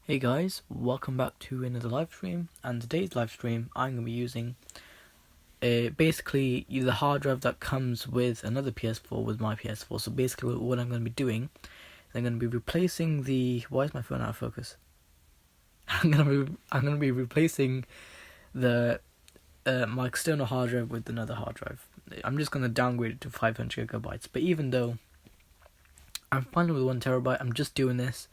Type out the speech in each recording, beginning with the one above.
Hey guys, welcome back to another live stream. And today's live stream, I'm going to be using basically the hard drive that comes with another PS4 with my PS4. So basically, what I'm going to be doing, I'm going to be replacing the. Why is my phone out of focus? I'm going to be replacing the my external hard drive with another hard drive. I'm just going to downgrade it to 500 gigabytes. But even though I'm fine with 1 terabyte, I'm just doing this.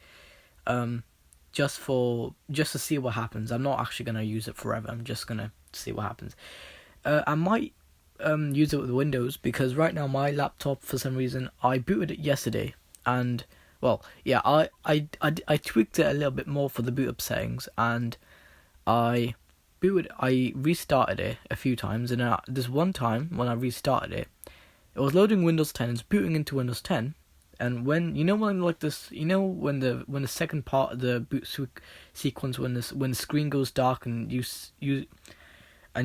Just to see what happens. I'm not actually gonna use it forever. I'm just gonna see what happens. I might use it with Windows because right now my laptop, for some reason, I booted it yesterday, and I tweaked it a little bit more for the boot up settings, and I restarted it a few times, and this one time when I restarted it, it was loading Windows 10, it's booting into Windows 10. And when the second part of the boot sequence, when the screen goes dark and you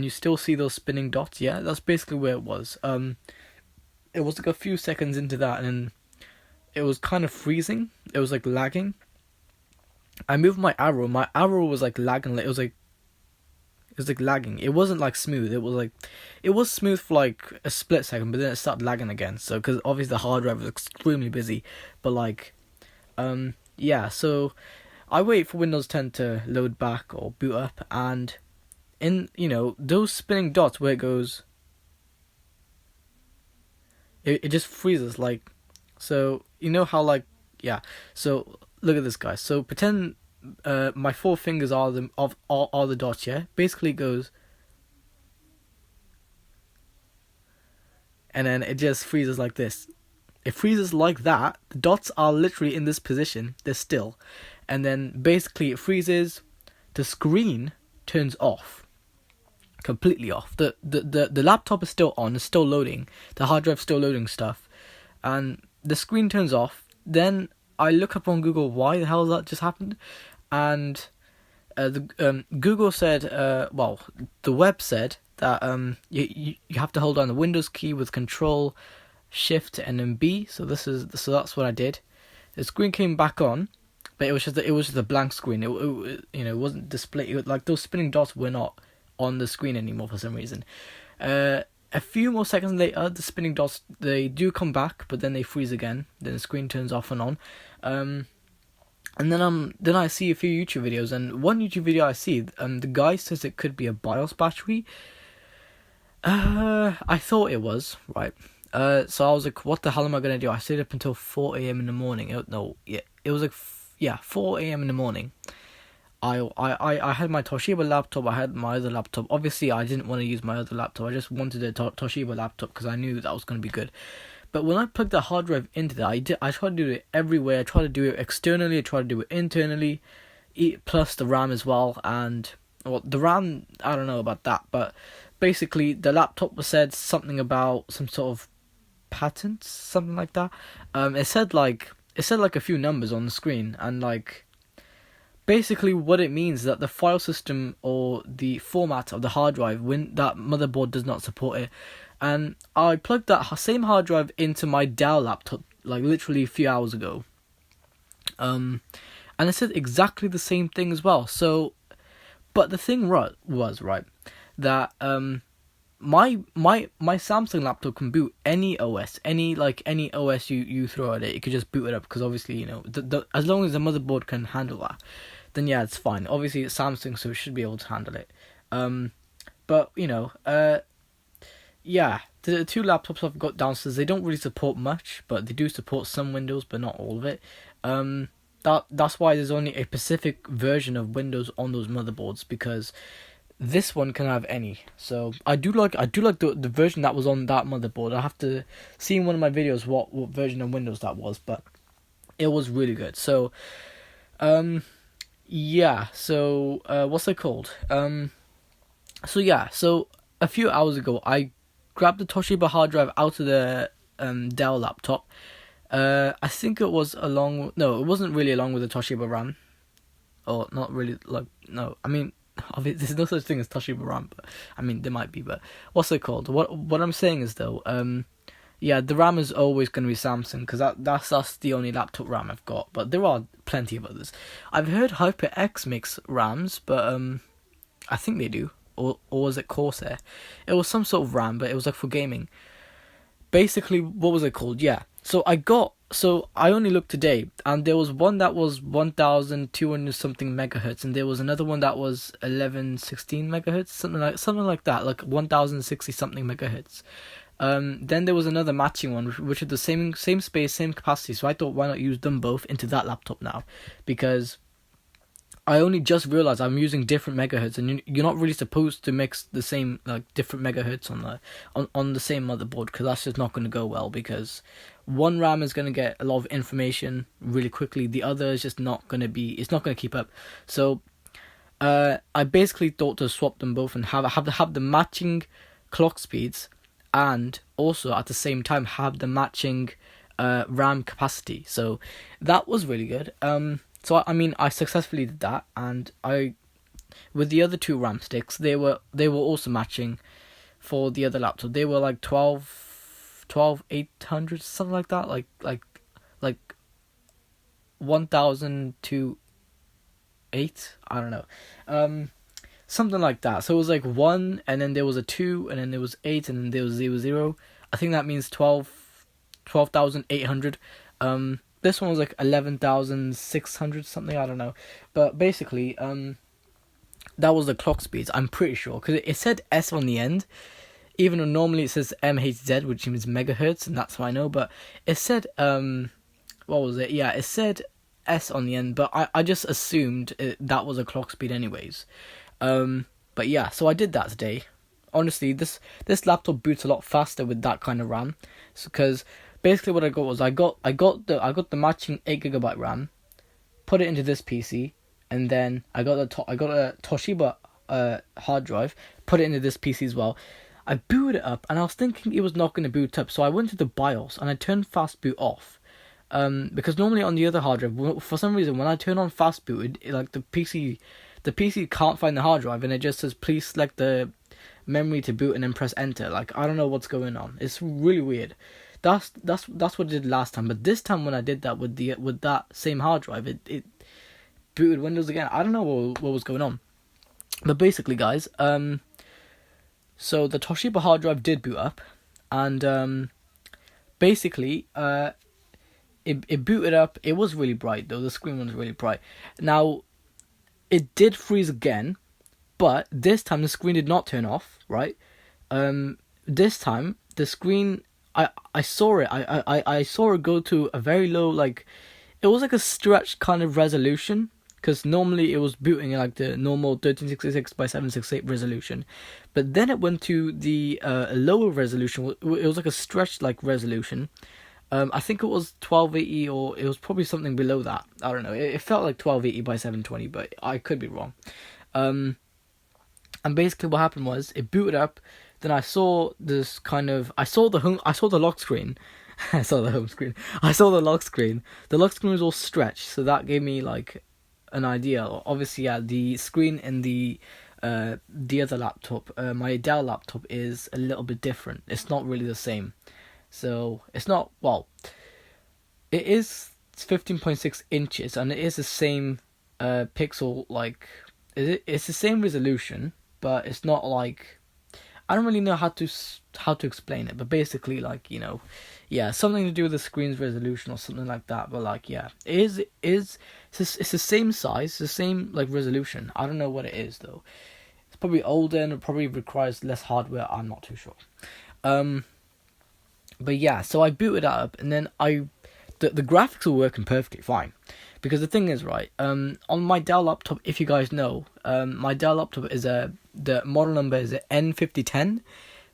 still see those spinning dots, yeah, that's basically where it was. It was like a few seconds into that, and it was kind of freezing. It was like lagging. I moved my arrow. My arrow was like lagging. It was like lagging. It wasn't like smooth. It was smooth for like a split second, but then it started lagging again. So because obviously the hard drive was extremely busy, but So I wait for Windows 10 to load back or boot up, and in those spinning dots where it goes, it just freezes like. So how So look at this, guys. So pretend. My four fingers are all the dots, yeah? Basically it goes, and then it just freezes like this. It freezes like that. The dots are literally in this position. They're still. And then basically it freezes. The screen turns off. Completely off. The laptop is still on. It's still loading. The hard drive's still loading stuff. And the screen turns off. Then I look up on Google why the hell that just happened, and Google said, the web said that you have to hold down the Windows key with Control, Shift, and then B. So that's what I did. The screen came back on, but it was just a blank screen. It wasn't displayed. Like those spinning dots were not on the screen anymore for some reason. A few more seconds later, the spinning dots, they do come back, but then they freeze again. Then the screen turns off and on. And then I see a few YouTube videos, and one YouTube video I see, the guy says it could be a BIOS battery. I thought it was, right. So I was like, what the hell am I gonna do? I stayed up until 4 a.m. in the morning. It was like 4 a.m. in the morning. I had my Toshiba laptop, I had my other laptop. Obviously, I didn't want to use my other laptop. I just wanted a Toshiba laptop because I knew that was going to be good. But when I plugged the hard drive into that, I tried to do it everywhere. I tried to do it externally, I tried to do it internally, plus the RAM as well. And, well, the RAM, I don't know about that, but basically the laptop said something about some sort of patents, something like that. It said like a few numbers on the screen, and like, basically what it means is that the file system or the format of the hard drive, when that motherboard does not support it. And I plugged that same hard drive into my Dell laptop like literally a few hours ago. And it said exactly the same thing as well. So, but the thing was right that my Samsung laptop can boot any OS, any OS you throw at it. You could just boot it up because obviously as long as the motherboard can handle that, then yeah, it's fine. Obviously it's Samsung, so it should be able to handle it. But the two laptops I've got downstairs, they don't really support much, but they do support some Windows, but not all of it. That's why there's only a specific version of Windows on those motherboards, because this one can have any. So I do like the version that was on that motherboard. I have to see in one of my videos what version of Windows that was, but it was really good. So what's it called? So a few hours ago, I grabbed the Toshiba hard drive out of the Dell laptop. I think it was it wasn't really along with the Toshiba RAM. Or not really, no. I mean, obviously, there's no such thing as Toshiba RAM, but I mean, there might be, but what's it called? What I'm saying is, though, Yeah, the RAM is always going to be Samsung because that's the only laptop RAM I've got. But there are plenty of others. I've heard HyperX makes RAMs, but I think they do. Or was it Corsair? It was some sort of RAM, but it was like for gaming. Basically, what was it called? Yeah. So I only looked today, and there was one that was 1,200 something megahertz, and there was another one that was 1116 megahertz, something like that, like 1,060 something megahertz. Then there was another matching one, which is the same space, same capacity. So I thought, why not use them both into that laptop now? Because I only just realized I'm using different megahertz, and you're not really supposed to mix the same like different megahertz on the same motherboard, because that's just not going to go well. Because one RAM is going to get a lot of information really quickly, the other is just not going to be. It's not going to keep up. So I basically thought to swap them both and have the matching clock speeds, and also at the same time have the matching RAM capacity. So that was really good. So I mean, I successfully did that, and with the other two RAM sticks, they were also matching for the other laptop. They were like 12,800, something like that, like 1,000 to 8. I don't know, something like that. So it was like 1, and then there was a 2, and then there was 8, and then there was 0. I think that means 12,800. This one was like 11,600 something, I don't know. But basically, that was the clock speeds, I'm pretty sure. Because it said S on the end. Even though normally it says MHz, which means megahertz, and that's what I know. But it said, what was it? Yeah, it said S on the end. But I just assumed that was a clock speed anyways. But yeah, so I did that today. Honestly, this laptop boots a lot faster with that kind of RAM. Because basically what I got was I got the matching 8GB RAM, put it into this PC, and then I got a Toshiba hard drive, put it into this PC as well. I booted it up, and I was thinking it was not going to boot up, so I went to the BIOS and I turned fast boot off. Because normally on the other hard drive, for some reason, when I turn on fast boot, like the PC can't find the hard drive, and it just says please select the memory to boot and then press enter. Like, I don't know what's going on. It's really weird. That's what I did last time, but this time when I did that with that same hard drive, it booted Windows again. I don't know what was going on, but basically, guys, so the Toshiba hard drive did boot up, and basically, it booted up. It was really bright though. The screen was really bright. Now, it did freeze again, but this time the screen did not turn off. Right, this time the screen. I saw it. I saw it go to a very low, like, it was like a stretched kind of resolution, because normally it was booting like the normal 1366 by 768 resolution, but then it went to the lower resolution. It was like a stretched like resolution. I think it was 1280, or it was probably something below that. I don't know. It felt like 1280 by 720, but I could be wrong. And basically what happened was it booted up. Then I saw this kind of, I saw the lock screen. I saw the home screen. I saw the lock screen. The lock screen was all stretched, so that gave me like an idea. Obviously, yeah, the screen in the other laptop, my Dell laptop, is a little bit different. It's not really the same. So it's not, well, it is 15.6 inches, and it is the same pixel, like, it's the same resolution, but it's not like, I don't really know how to explain it, but basically, like, you know, yeah, something to do with the screen's resolution or something like that. But like, yeah, it's the same size, the same like resolution. I don't know what it is though. It's probably older and it probably requires less hardware. I'm not too sure. But yeah, so I booted that up, and then the graphics were working perfectly fine. Because the thing is, right, on my Dell laptop, if you guys know, my Dell laptop is the model number is a N5010,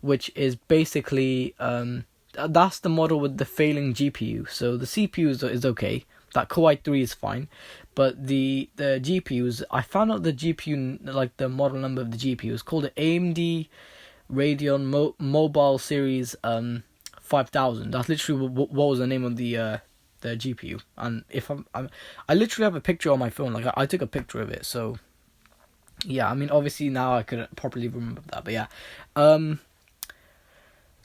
which is basically, that's the model with the failing GPU. So the CPU is okay, that Core i3 is fine, but the GPUs, I found out the GPU, like the model number of the GPU is called the AMD Radeon Mobile Series 5000. That's literally what was the name of the GPU, and if I literally have a picture on my phone. Like I took a picture of it, so yeah. I mean, obviously now I couldn't properly remember that, but yeah.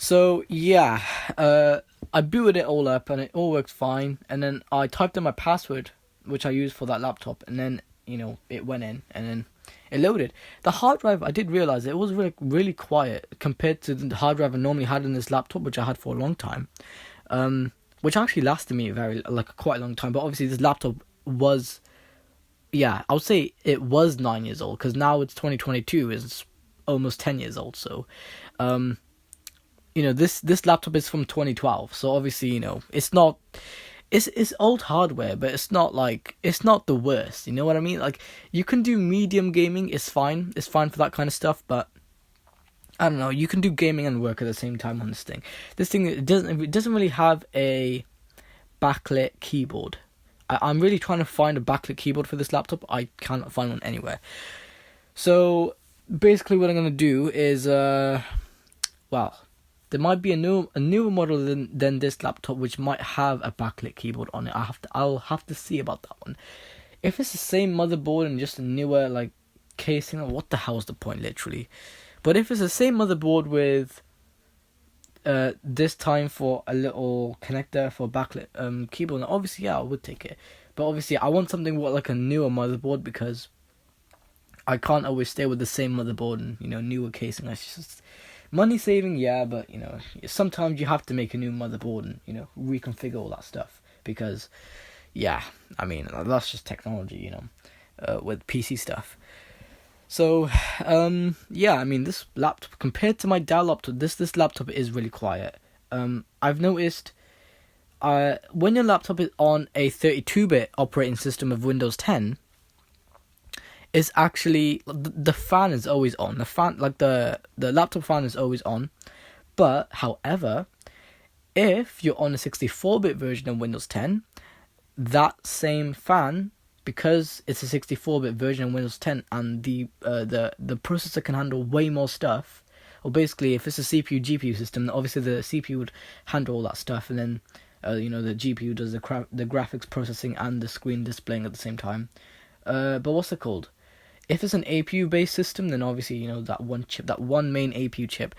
So yeah, I booted it all up and it all worked fine. And then I typed in my password, which I used for that laptop, and then it went in and then it loaded. The hard drive, I did realize it was really quiet compared to the hard drive I normally had in this laptop, which I had for a long time. Which actually lasted me quite a long time. But obviously this laptop was, yeah, I would say it was 9 years old, because now it's 2022, it's almost 10 years old. So, this laptop is from 2012. So obviously, it's not, it's old hardware, but it's not the worst. You know what I mean? Like, you can do medium gaming, it's fine. It's fine for that kind of stuff, but I don't know, you can do gaming and work at the same time on this thing. This thing, it doesn't really have a backlit keyboard. I'm really trying to find a backlit keyboard for this laptop. I cannot find one anywhere. So basically what I'm going to do is, there might be a newer model than this laptop which might have a backlit keyboard on it. I'll have to see about that one. If it's the same motherboard and just a newer casing, what the hell is the point, literally? But if it's the same motherboard with this time for a little connector for backlit keyboard, obviously I would take it. But obviously I want something like a newer motherboard, because I can't always stay with the same motherboard and newer casing. That's just money saving, yeah, but sometimes you have to make a new motherboard and reconfigure all that stuff, because yeah, I mean, that's just technology, with PC stuff. So, yeah, I mean, this laptop, compared to my Dell laptop, this laptop is really quiet. I've noticed, when your laptop is on a 32-bit operating system of Windows 10, is actually, the fan is always on. The fan, the laptop fan is always on. But, however, if you're on a 64-bit version of Windows 10, that same fan, because it's a 64-bit version of Windows 10, and the processor can handle way more stuff. Or basically, if it's a CPU GPU system, obviously the CPU would handle all that stuff, and then the GPU does the graphics processing and the screen displaying at the same time. But what's it called? If it's an APU based system, then obviously that one chip, that one main APU chip.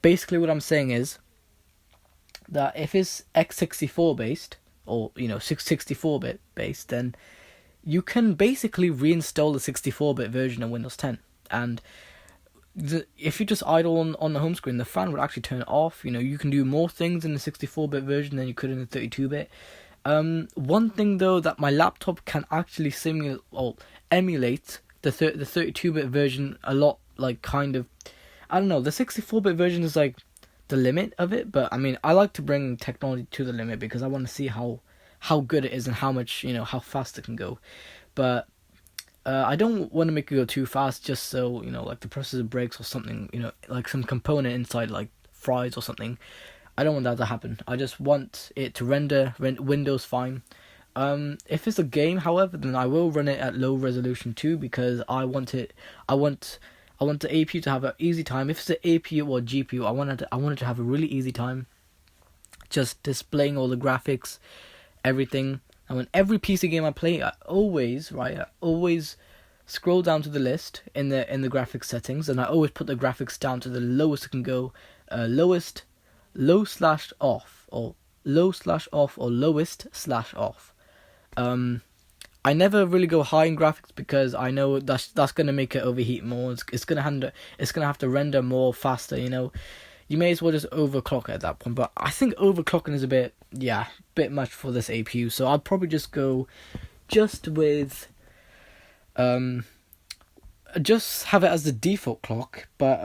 Basically, what I'm saying is that if it's x64 based, or 64-bit based, then you can basically reinstall the 64-bit version of Windows 10, and if you just idle on the home screen, the fan would actually turn it off. You can do more things in the 64-bit version than you could in the 32-bit. One thing though that my laptop can actually simulate or emulate the 32-bit version a lot. Kind of, I don't know. The 64-bit version is the limit of it, but I mean, I like to bring technology to the limit, because I want to see how good it is and how much, how fast it can go. But I don't want to make it go too fast, just so the processor breaks or something, some component inside fries or something. I don't want that to happen. I just want it to render Windows fine. If it's a game, however, then I will run it at low resolution too, because I want the APU to have an easy time. If it's an APU or GPU, I want it to have a really easy time just displaying all the graphics, everything. And when every PC game I play, I always scroll down to the list in the graphics settings, and I always put the graphics down to the lowest it can go, low/off or lowest/off. I never really go high in graphics, because I know that's gonna make it overheat more. It's gonna have to render more faster. You may as well just overclock it at that point. But I think overclocking is a bit much for this APU. So I'll probably just go with just have it as the default clock. But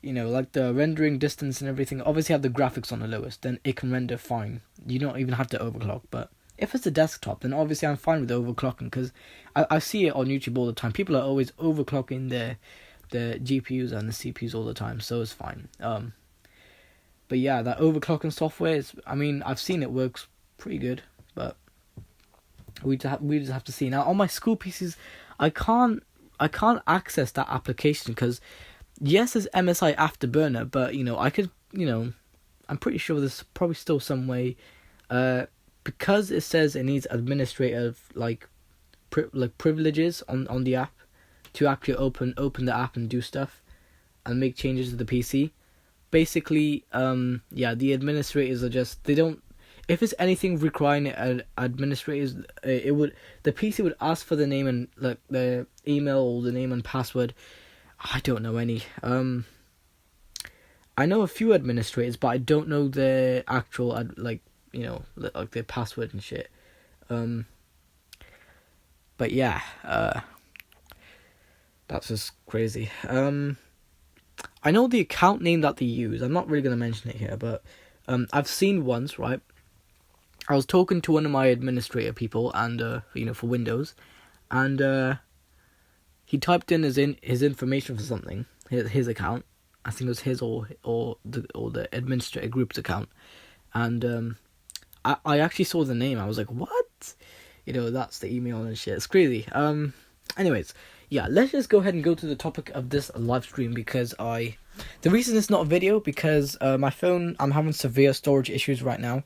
the rendering distance and everything, obviously have the graphics on the lowest, then it can render fine. You don't even have to overclock. But if it's a desktop, then obviously I'm fine with overclocking, because I see it on YouTube all the time. People are always overclocking the GPUs and the CPUs all the time, so it's fine. But yeah, that overclocking software is, I mean, I've seen it works pretty good, but we just have to see. Now on my school PCs, I can't access that application, because yes, there's MSI Afterburner, but I could, I'm pretty sure there's probably still some way, because it says it needs administrative privileges on the app to actually open the app and do stuff and make changes to the PC. basically, the administrators are just, they don't, if it's anything requiring administrators, the PC would ask for the name and like the email or the name and password. I don't know any. I know a few administrators, but I don't know their actual like their password and shit. But yeah, that's just crazy. I know the account name that they use. I'm not really gonna mention it here, but I've seen once, right? I was talking to one of my administrator people, and for Windows, and he typed in his information for something, his account. I think it was his or the administrator group's account, and I actually saw the name. I was like, what? That's the email and shit. It's crazy. Anyways, yeah, let's just go ahead and go to the topic of this live stream, because the reason it's not a video, because my phone, I'm having severe storage issues right now.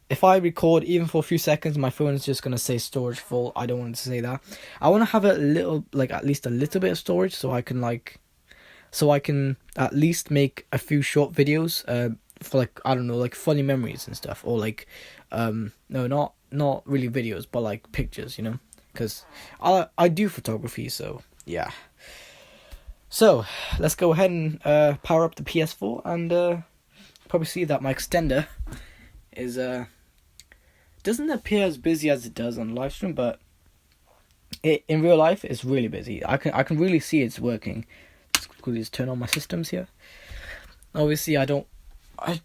If I record even for a few seconds, my phone is just gonna say storage full. I don't want it to say that. I want to have a little, at least a little bit of storage, so I can at least make a few short videos for I don't know, funny memories and stuff, or no, not really videos, but pictures, because I do photography, so yeah. So let's go ahead and power up the PS4, and probably see that my extender is doesn't appear as busy as it does on live stream, but in real life it's really busy. I can really see it's working. Let's quickly just turn on my systems here. Obviously I don't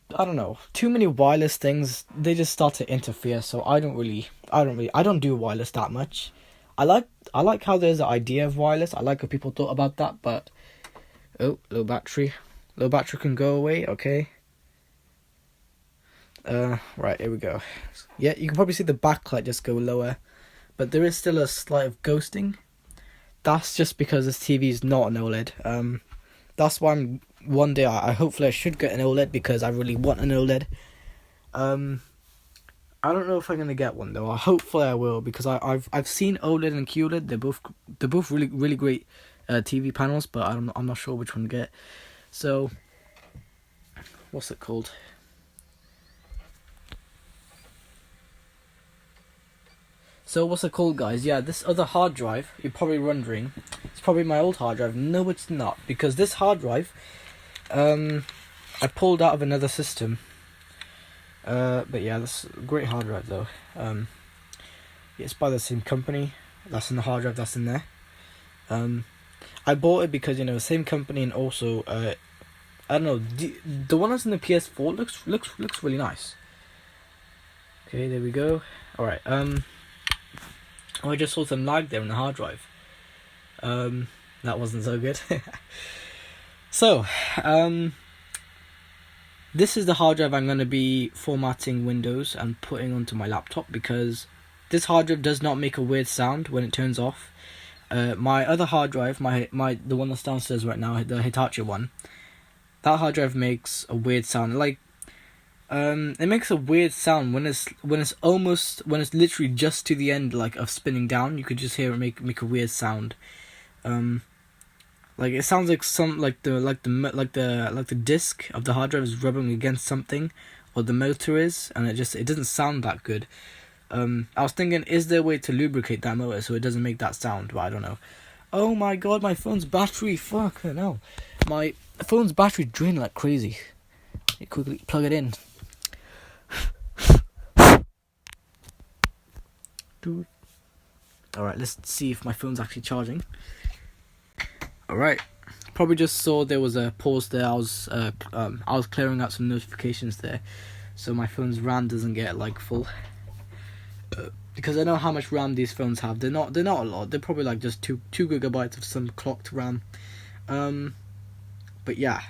know, too many wireless things, they just start to interfere, so I don't do wireless that much. I like how there's an idea of wireless. I like how people thought about that, but low battery can go away. Okay, right, here we go. Yeah, you can probably see the backlight just go lower, but there is still a slight of ghosting. That's just because this TV is not an OLED. That's why one day I hopefully I should get an OLED, because I really want an OLED. I don't know if I'm gonna get one though. Hopefully I will, because I've seen OLED and QLED. They're both really really great TV panels, but I'm not sure which one to get. So what's it called? Guys? Yeah, this other hard drive, you're probably wondering, it's probably my old hard drive. No, it's not, because this hard drive, I pulled out of another system. But yeah, this is a great hard drive though. It's by the same company. That's in the hard drive that's in there. I bought it because same company, and also I don't know, the one that's in the PS4 looks really nice. Okay, there we go. All right. I just saw some lag there on the hard drive. That wasn't so good. So, this is the hard drive I'm going to be formatting Windows and putting onto my laptop, because this hard drive does not make a weird sound when it turns off. My other hard drive, the one that's downstairs right now, the Hitachi one, that hard drive makes a weird sound. It makes a weird sound when it's literally just to the end of spinning down. You could just hear it make a weird sound. It sounds like the disc of the hard drive is rubbing against something, or the motor is, and it doesn't sound that good. I was thinking, is there a way to lubricate that motor so it doesn't make that sound? But I don't know. Oh my god, my phone's battery! Fuck, I know. My phone's battery drained like crazy. You quickly plug it in. Dude. Alright, let's see if my phone's actually charging. Alright, probably just saw there was a pause there. I was clearing out some notifications there, so my phone's RAM doesn't get full. Because I know how much RAM these phones have. They're not a lot. They're probably just 2 gigabytes of some clocked RAM. But yeah.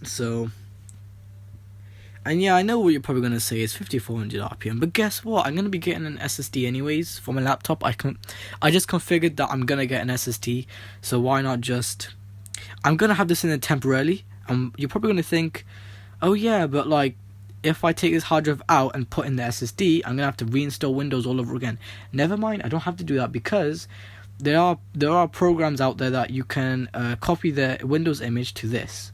So, and yeah, I know what you're probably gonna say is 5400 RPM, but guess what? I'm gonna be getting an SSD anyways for my laptop. I just configured that I'm gonna get an SSD, so why not just? I'm gonna have this in there temporarily. You're probably gonna think, oh yeah, but if I take this hard drive out and put in the SSD, I'm gonna have to reinstall Windows all over again. Never mind, I don't have to do that, because there are programs out there that you can copy the Windows image to this.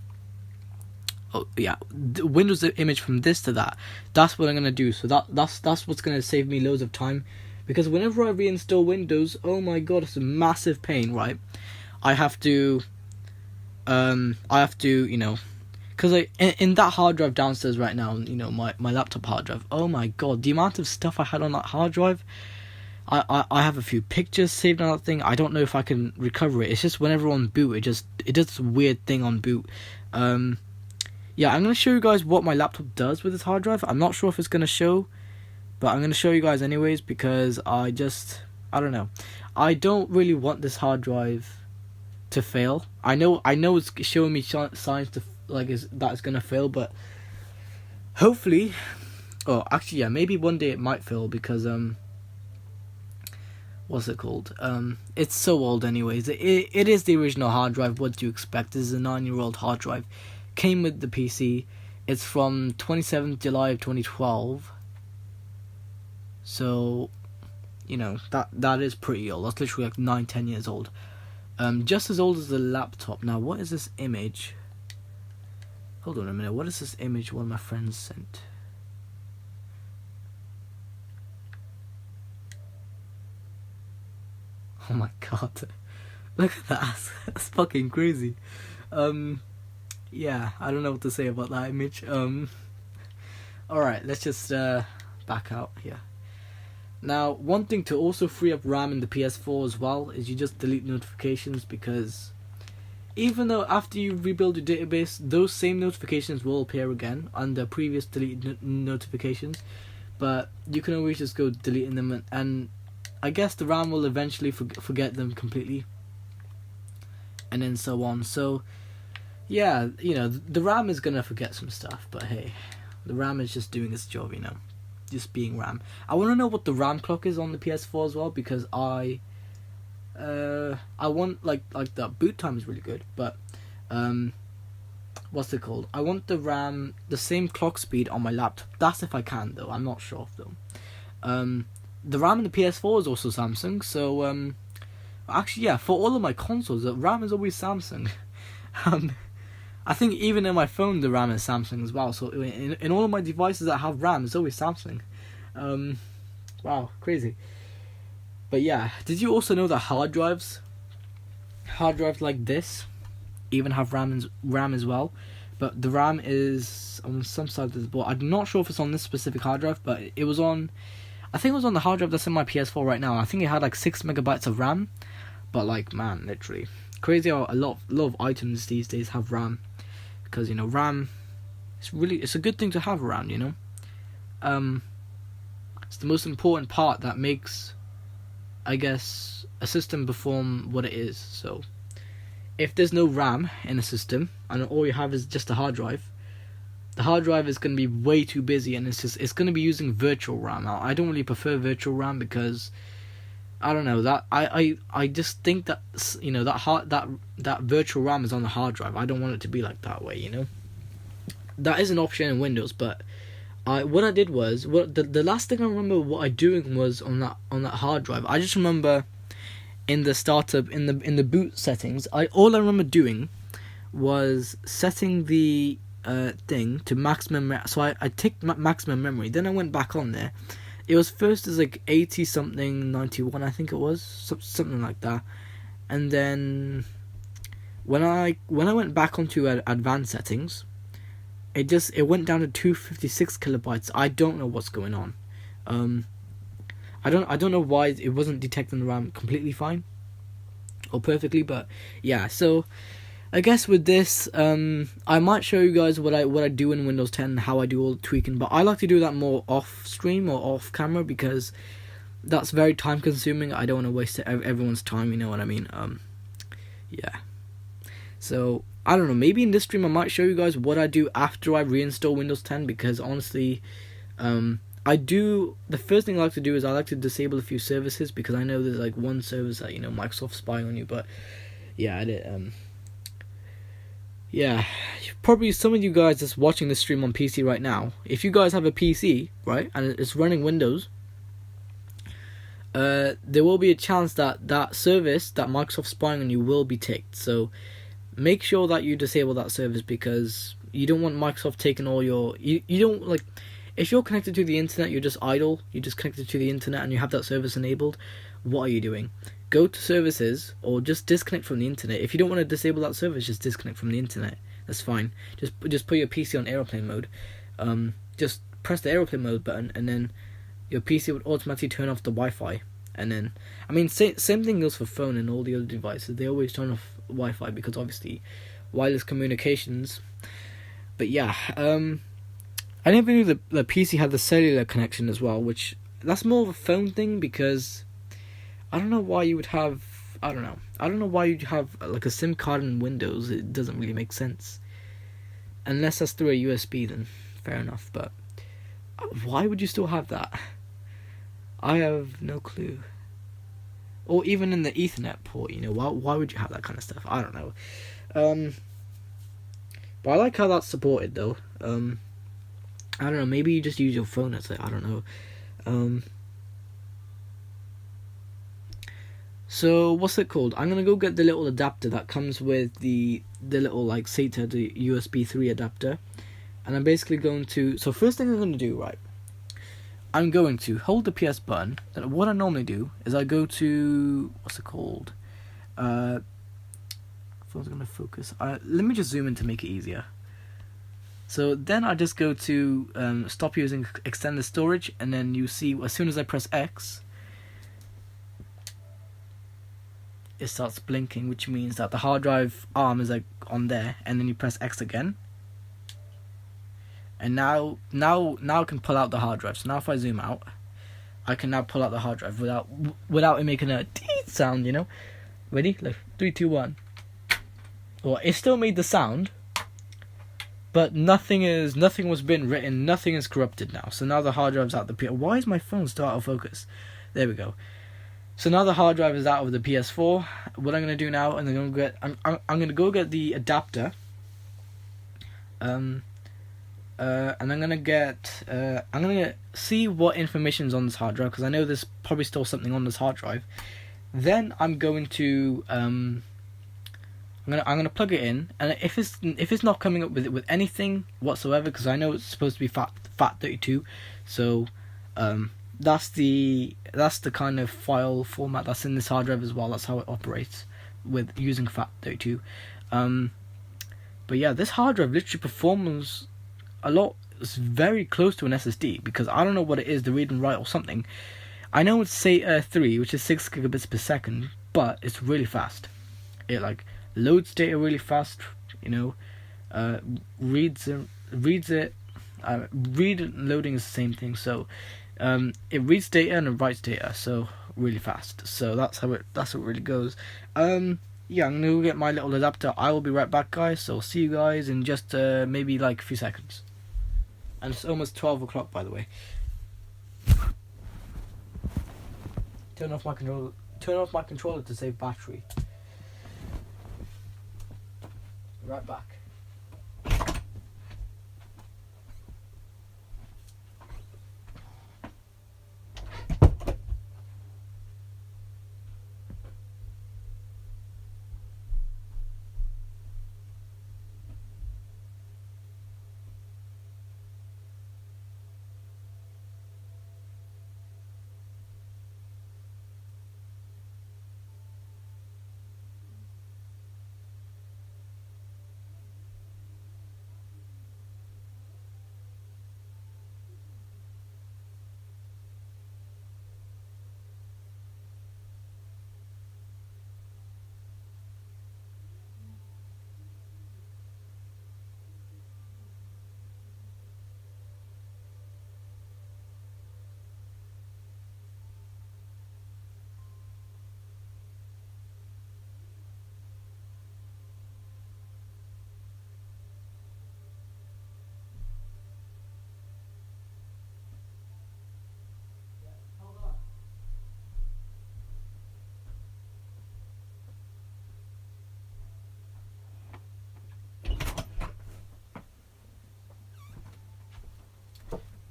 Oh yeah, the Windows image from this to that. That's what I'm gonna do. So that's what's gonna save me loads of time, because whenever I reinstall Windows, oh my god, it's a massive pain, right? I have to you know, because in that hard drive downstairs right now, you know, my laptop hard drive, oh my god, the amount of stuff I had on that hard drive. I have a few pictures saved on that thing. I don't know if I can recover it. It's just whenever on boot, it does this weird thing on boot. Yeah, I'm gonna show you guys what my laptop does with this hard drive. I'm not sure if it's gonna show, but I'm gonna show you guys anyways, because I don't know. I don't really want this hard drive to fail. I know it's showing me signs to that it's gonna fail, but hopefully, oh actually yeah, maybe one day it might fail, because what's it called? It's so old anyways. It is the original hard drive. What do you expect? This is a 9-year-old hard drive. Came with the PC. It's from 27th July of 2012. So, you know, that is pretty old. That's literally like 9-10 years old. Just as old as the laptop. Now, what is this image? Hold on a minute. What is this image one of my friends sent? Oh my god. Look at that. That's fucking crazy. Yeah, I don't know what to say about that image. Alright, let's just back out here. Now, one thing to also free up RAM in the PS4 as well is you just delete notifications, because even though after you rebuild your database, those same notifications will appear again under previous deleted notifications, but you can always just go deleting them, and I guess the RAM will eventually forget them completely, and then so on. So yeah, you know, the RAM is gonna forget some stuff, but hey, the RAM is just doing its job, you know, just being RAM. I want to know what the RAM clock is on the PS4 as well, because I want like the boot time is really good, but what's it called? I want the RAM, the same clock speed on my laptop. That's if I can though. I'm not sure though. The RAM in the PS4 is also Samsung, so actually yeah, for all of my consoles, the RAM is always Samsung. I think even in my phone the RAM is Samsung as well. So in all of my devices that have RAM, it's always Samsung. Wow, crazy. But yeah, did you also know that hard drives like this even have RAM as well? But the RAM is on some side of the board. I'm not sure if it's on this specific hard drive, but it was on. I think it was on the hard drive that's in my PS4 right now. I think it had like 6 megabytes of RAM. But like, man, literally crazy how a lot of items these days have RAM, because you know, RAM, it's a good thing to have around, you know. It's the most important part that makes, I guess, a system perform what it is. So if there's no RAM in a system and all you have is just a hard drive, the hard drive is going to be way too busy, and it's going to be using virtual RAM. Now, I don't really prefer virtual RAM because I don't know, that I just think that, you know, that virtual RAM is on the hard drive. I don't want it to be like that way, you know. That is an option in Windows, but what I did was, the last thing I remember what I doing was on that hard drive. I just remember in the startup, in the boot settings, all I remember doing was setting the thing to maximum. So I ticked maximum memory. Then I went back on there. It was first as like 80 something, 91 I think it was, something like that. And then when I went back onto advanced settings, it went down to 256 kilobytes. I don't know what's going on. I don't know why it wasn't detecting the RAM completely fine or perfectly, but yeah. So I guess with this, I might show you guys what I do in Windows 10, how I do all the tweaking, but I like to do that more off stream or off camera, because that's very time consuming. I don't want to waste everyone's time, you know what I mean? Yeah. So I don't know, maybe in this stream I might show you guys what I do after I reinstall Windows 10, because honestly, the first thing I like to do is I like to disable a few services, because I know there's like one service that, you know, Microsoft's spying on you. But yeah, I did. Yeah, probably some of you guys that's watching this stream on PC right now, if you guys have a PC, right, and it's running Windows, there will be a chance that that service that Microsoft's spying on you will be ticked. So make sure that you disable that service, because you don't want Microsoft taking all your... You don't, like... If you're connected to the internet, you're just idle. You're just connected to the internet and you have that service enabled. What are you doing? Go to services or just disconnect from the internet. If you don't want to disable that service, just disconnect from the internet. That's fine. Just put your PC on airplane mode. Just press the airplane mode button, and then your PC would automatically turn off the Wi-Fi. And then, I mean, same thing goes for phone and all the other devices. They always turn off Wi-Fi because obviously wireless communications. But yeah, I never knew the PC had the cellular connection as well, which that's more of a phone thing, because I don't know why you would have... I don't know why you'd have like a SIM card in Windows. It doesn't really make sense. Unless that's through a USB, then fair enough. But why would you still have that? I have no clue. Or even in the Ethernet port, you know, why would you have that kind of stuff? I don't know. But I like how that's supported though. I don't know, maybe you just use your phone as it, I don't know. So what's it called? I'm gonna go get the little adapter that comes with the little like SATA, the USB 3 adapter. And I'm basically going to... So first thing I'm going to do, right, I'm going to hold the PS button. Then what I normally do is I go to... What's it called? Phone's going to focus. Let me just zoom in to make it easier. So then I just go to stop using extended storage. And then you see, as soon as I press X, it starts blinking, which means that the hard drive arm is like on there. And then you press X again. And now I can pull out the hard drive. So now if I zoom out, I can now pull out the hard drive without it making a teeth sound, you know. Ready? Like 3, 2, 1. Well, it still made the sound, but nothing was been written. Nothing is corrupted now. So now the hard drive's out of the PS. Why is my phone still out of focus? There we go. So now the hard drive is out of the PS4. What I'm gonna do now, and I'm gonna go get the adapter. And I'm gonna see what information's on this hard drive, because I know there's probably still something on this hard drive. Then I'm going to I'm gonna plug it in, and if it's not coming up with anything whatsoever, because I know it's supposed to be FAT32, so that's the kind of file format that's in this hard drive as well. That's how it operates with using FAT32. But yeah, this hard drive literally performs a lot. It's very close to an SSD, because I don't know what it is, the read and write or something. I know it's SATA 3, which is 6 gigabits per second, but it's really fast. It like loads data really fast, you know. Reads it. Read and loading is the same thing. So it reads data and it writes data, so really fast. So that's how it really goes. Yeah, I'm gonna go get my little adapter. I will be right back, guys. So I'll see you guys in just maybe like a few seconds. And it's almost 12 o'clock, by the way. Turn off my controller to save battery. Right back.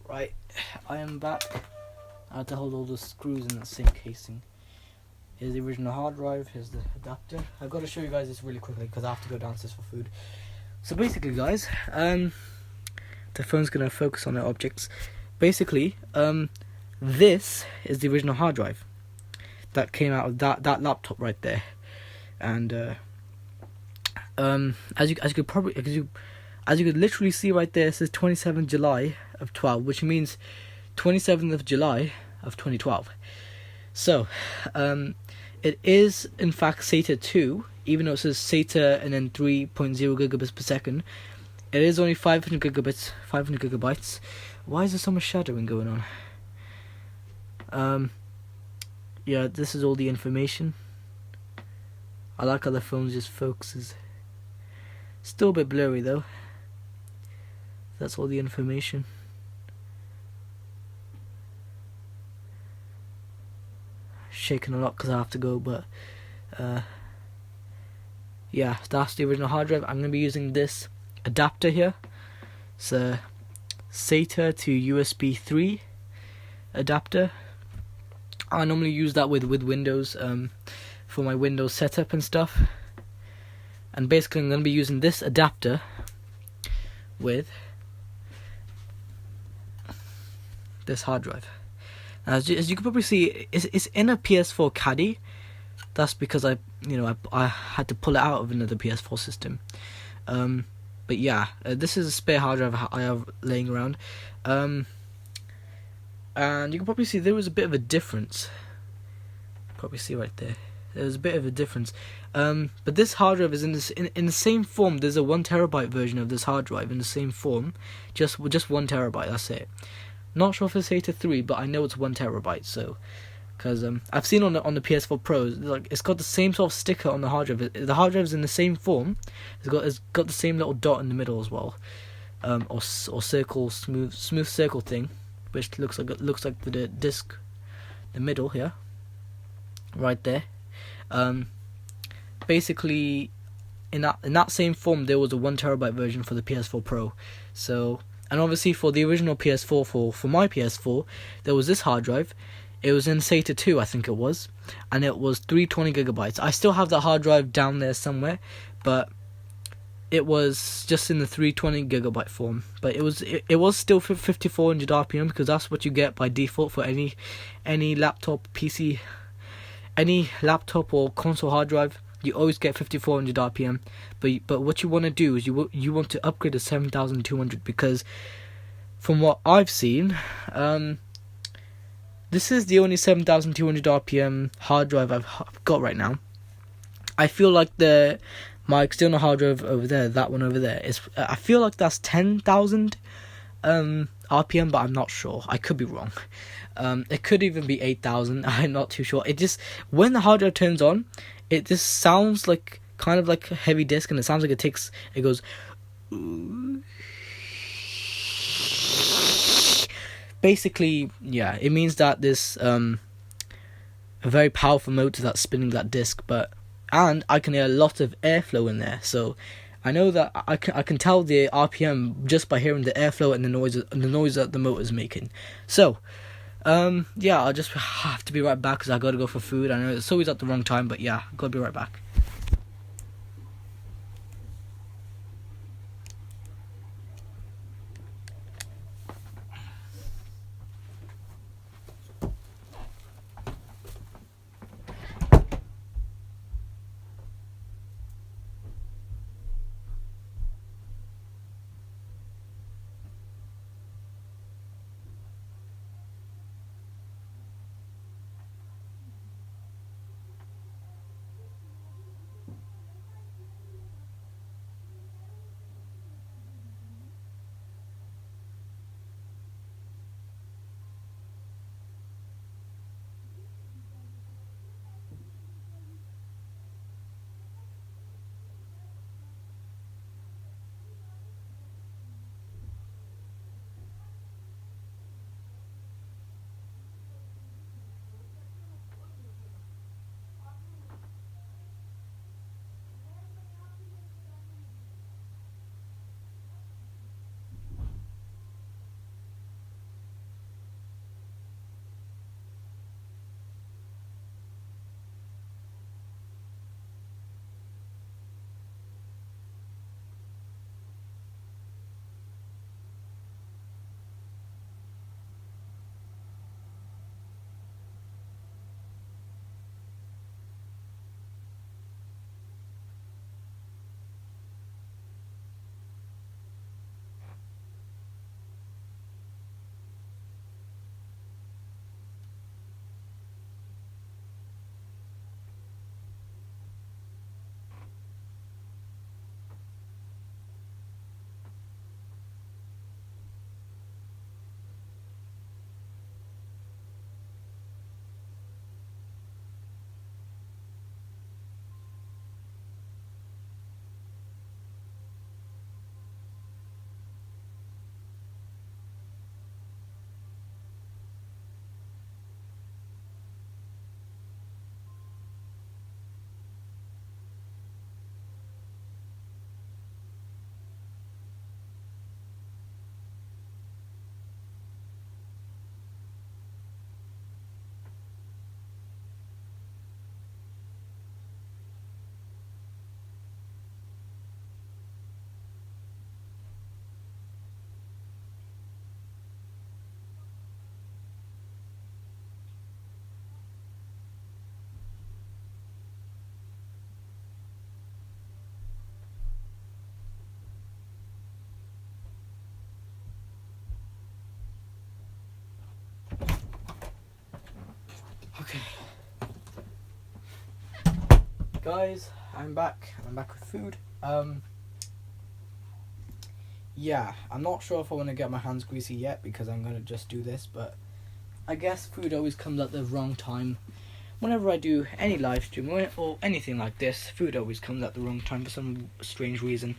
Right, I am back. I had to hold all the screws in the same casing. Here's the original hard drive. Here's the adapter. I've got to show you guys this really quickly because I have to go downstairs for food. So basically, guys, the phone's gonna focus on the objects. Basically, this is the original hard drive that came out of that laptop right there, and as you could literally see right there, it says 27th July of 12, which means 27th of July of 2012. So, it is in fact SATA 2, even though it says SATA and then 3.0 gigabits per second. It is only 500 gigabytes. Why is there so much shadowing going on? Yeah, this is all the information. I like how the phone just focuses. Still a bit blurry though. That's all the information. Shaking a lot because I have to go, but yeah, that's the original hard drive. I'm going to be using this adapter here. It's a SATA to USB 3 adapter. I normally use that with Windows, for my Windows setup and stuff. And basically I'm going to be using this adapter with this hard drive. As you can probably see, it's in a PS4 caddy. That's because I had to pull it out of another PS4 system. But yeah, this is a spare hard drive I have laying around. And you can probably see there was a bit of a difference. Probably see right there. There's a bit of a difference. But this hard drive is in the same form. There's a 1 terabyte version of this hard drive in the same form. Just 1 terabyte. That's it. Not sure if it's SATA 3, but I know it's 1 terabyte. So, because I've seen on the PS4 Pro, like it's got the same sort of sticker on the hard drive. The hard drive is in the same form. It's got the same little dot in the middle as well, or circle, smooth circle thing, which looks like the disc, the middle here, right there. Basically, in that same form, there was a 1 terabyte version for the PS4 Pro. So. And obviously for the original PS4, for my PS4, there was this hard drive. It was in SATA 2, I think it was. And it was 320 gigabytes. I still have that hard drive down there somewhere. But it was just in the 320 gigabyte form. But it was still 5400 RPM, because that's what you get by default for any laptop, PC, any laptop or console hard drive. You always get 5400 RPM, but what you want to do is you want to upgrade to 7200, because from what I've seen, this is the only 7200 RPM hard drive I've got right now. I feel like my external hard drive over there, that one over there, I feel like that's 10,000 RPM, but I'm not sure. I could be wrong. It could even be 8,000. I'm not too sure. It just, when the hard drive turns on, it just sounds like kind of like a heavy disc, and it sounds like it goes. Basically, yeah, it means that there's a very powerful motor that's spinning that disc, and I can hear a lot of airflow in there. So I know that I can tell the RPM just by hearing the airflow and the noise that the motor's making. So. Yeah, I'll just have to be right back because I gotta go for food. I know it's always at the wrong time, but yeah, gotta be right back. Guys, I'm back with food. Yeah, I'm not sure if I want to get my hands greasy yet because I'm gonna just do this, but I guess food always comes at the wrong time. Whenever I do any live stream or anything like this, food always comes at the wrong time for some strange reason.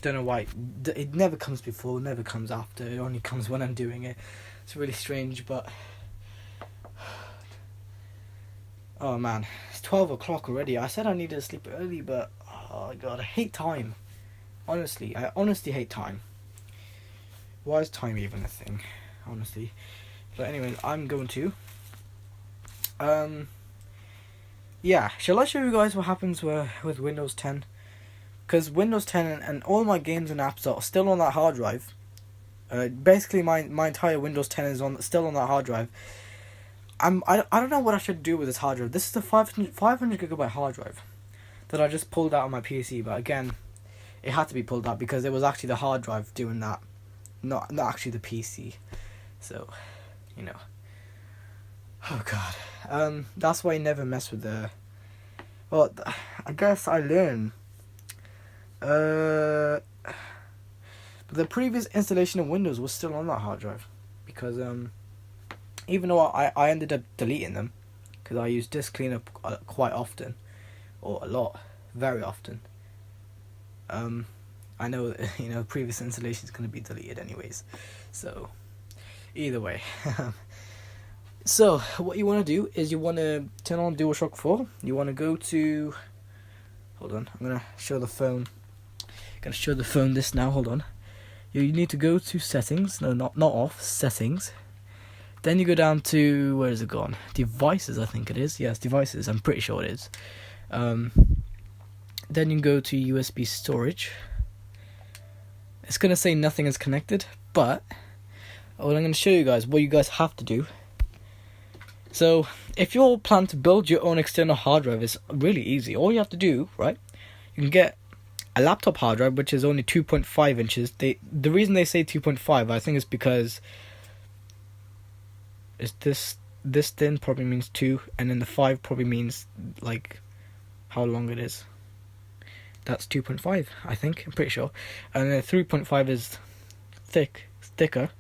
Don't know why. It never comes before, never comes after. It only comes when I'm doing it. It's really strange, but oh man, it's 12 o'clock already. I said I needed to sleep early, but oh god, I hate time. Honestly, I honestly hate time. Why is time even a thing? Honestly. But anyway, I'm going to yeah, shall I show you guys what happens with Windows 10? Because Windows 10 and all my games and apps are still on that hard drive. Basically, my entire Windows 10 is still on that hard drive. I don't know what I should do with this hard drive. This is a 500 gigabyte hard drive that I just pulled out on my PC. But again, it had to be pulled out because it was actually the hard drive doing that, not actually the PC. So, you know. Oh god. That's why I never mess with the. Well, I guess I learned. But the previous installation of Windows was still on that hard drive because even though I ended up deleting them because I use disk cleanup quite often, or a lot, very often. I know that, previous installation is going to be deleted anyways, so either way. So what you want to do is you want to turn on DualShock 4. You want to go to. Hold on, I'm gonna show the phone. Gonna show the phone this now. Hold on. You need to go to settings. No, not off. Settings. Then you go down to, where is it gone? Devices, I think it is. Yes, devices. I'm pretty sure it is. Then you can go to USB storage. It's gonna say nothing is connected, but what I'm gonna show you guys, what you guys have to do. So, if you're planning to build your own external hard drive, it's really easy. All you have to do, right? You can get a laptop hard drive, which is only 2.5 inches. The reason they say 2.5, I think, is because is this thin probably means 2, and then the 5 probably means like how long it is. That's 2.5, I think. I'm pretty sure. And then 3.5 is thicker,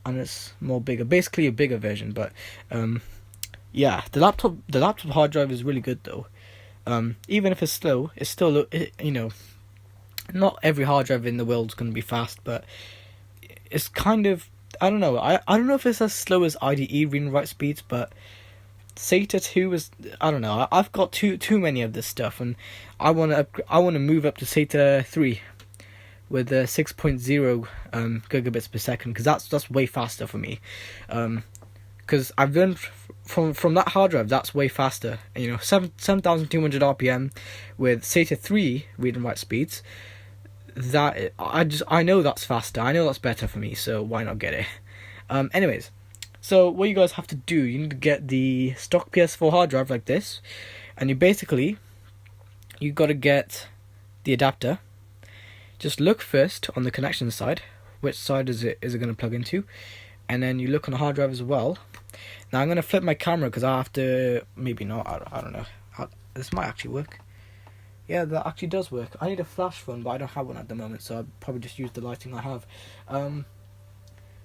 and it's more bigger. Basically a bigger version, but yeah, the laptop hard drive is really good though. Even if it's slow, it's still, not every hard drive in the world is going to be fast, but it's kind of, I don't know. I don't know if it's as slow as IDE read and write speeds, but SATA 2 is, I don't know. I've got too many of this stuff, and I want to move up to SATA 3 with 6.0 gigabits per second, because that's way faster for me. Because I've learned from that hard drive, that's way faster. 7,200 RPM with SATA 3 read and write speeds. That I know that's faster. I know that's better for me. So why not get it? Anyways, so what you guys have to do, you need to get the stock PS4 hard drive like this, and you got to get the adapter. Just look first on the connection side. Which side is it going to plug into? And then you look on the hard drive as well. Now I'm going to flip my camera because I have to, maybe not, I don't know. This might actually work. Yeah, that actually does work. I need a flash phone, but I don't have one at the moment, so I'll probably just use the lighting I have.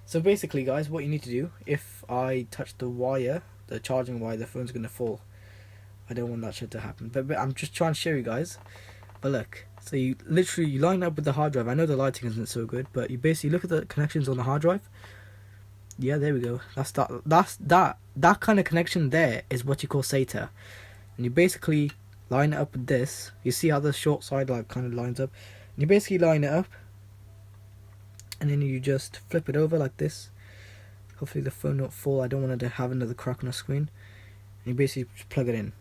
So basically, guys, what you need to do, if I touch the wire, the charging wire, the phone's going to fall. I don't want that shit to happen. But I'm just trying to show you guys. But look, so you line up with the hard drive. I know the lighting isn't so good, but you basically look at the connections on the hard drive. Yeah, there we go. That kind of connection there is what you call SATA. And you basically line it up with this. You see how the short side kind of lines up. And you basically line it up, and then you just flip it over like this. Hopefully the phone won't fall. I don't want it to have another crack on the screen. And you basically just plug it in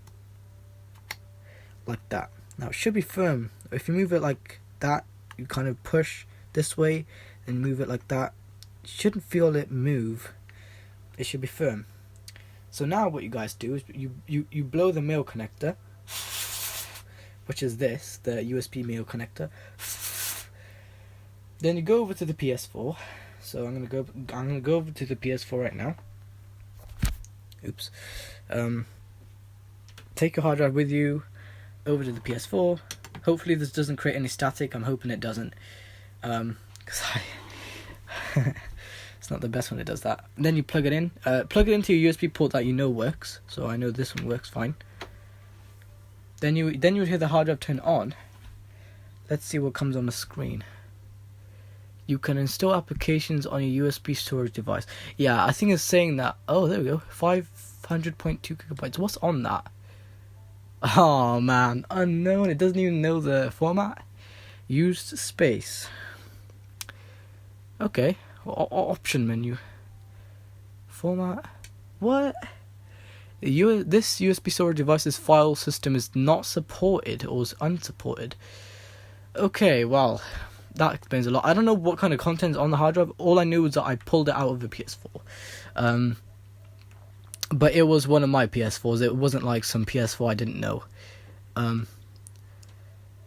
like that. Now it should be firm. If you move it like that, you kind of push this way and move it like that. You shouldn't feel it move. It should be firm. So now what you guys do is you blow the male connector, which is this, the USB male connector. Then you go over to the PS4. So I'm gonna go over to the PS4 right now. Oops. Take your hard drive with you. over to the PS4. Hopefully this doesn't create any static. I'm hoping it doesn't. Because it's not the best when it does that. And then you plug it in. Plug it into your USB port that you know works. So I know this one works fine. Then you would hear the hard drive turn on. Let's see what comes on the screen. You can install applications on your USB storage device. Yeah, I think it's saying that. Oh, there we go. 500.2 gigabytes. What's on that? Oh man, unknown. It doesn't even know the format. Used space. Okay. Option menu. Format. What? This USB storage device's file system is not supported or is unsupported. Okay, well, that explains a lot. I don't know what kind of content's on the hard drive. All I knew was that I pulled it out of the PS4. But it was one of my PS4s. It wasn't like some PS4 I didn't know.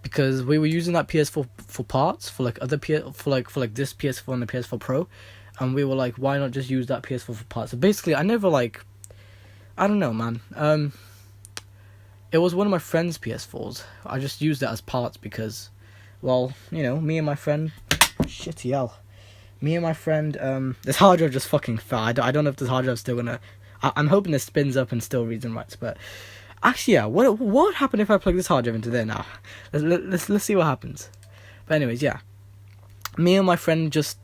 Because we were using that PS4 for parts for like other for like this PS4 and the PS4 Pro, and we were like, why not just use that PS4 for parts? So basically, I never like, I don't know, man. It was one of my friend's PS4s. I just used it as parts because, well, you know, me and my friend, shitty hell. Me and my friend, this hard drive just fucking fell. I don't know if this hard drive's still gonna. I'm hoping this spins up and still reads and writes, but actually, yeah. What would happen if I plug this hard drive into there now? Let's see what happens. But anyways, yeah. Me and my friend just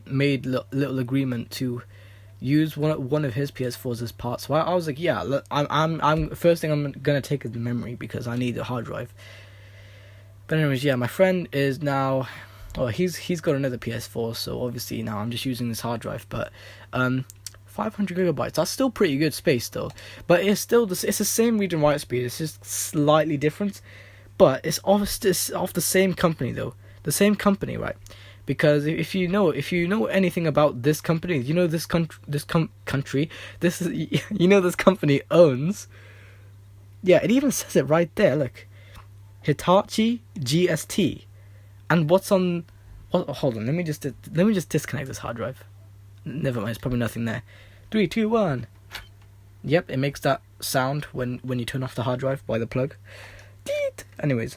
made little agreement to use one of his PS4s as parts. So I was like, yeah, look, I'm first thing I'm gonna take is the memory because I need a hard drive. But anyways, yeah, my friend is now. Oh, he's got another PS4, so obviously now I'm just using this hard drive. But 500 gigabytes. That's still pretty good space though. But it's the same read and write speed. It's just slightly different. But it's off the same company though. The same company, right? Because if you know anything about this company, you know this country. This company owns. Yeah, it even says it right there. Look, Hitachi GST, and what's on? Hold on. Let me just disconnect this hard drive. Never mind, it's probably nothing there. 3, 2, 1. Yep, it makes that sound when you turn off the hard drive by the plug. Deet. Anyways,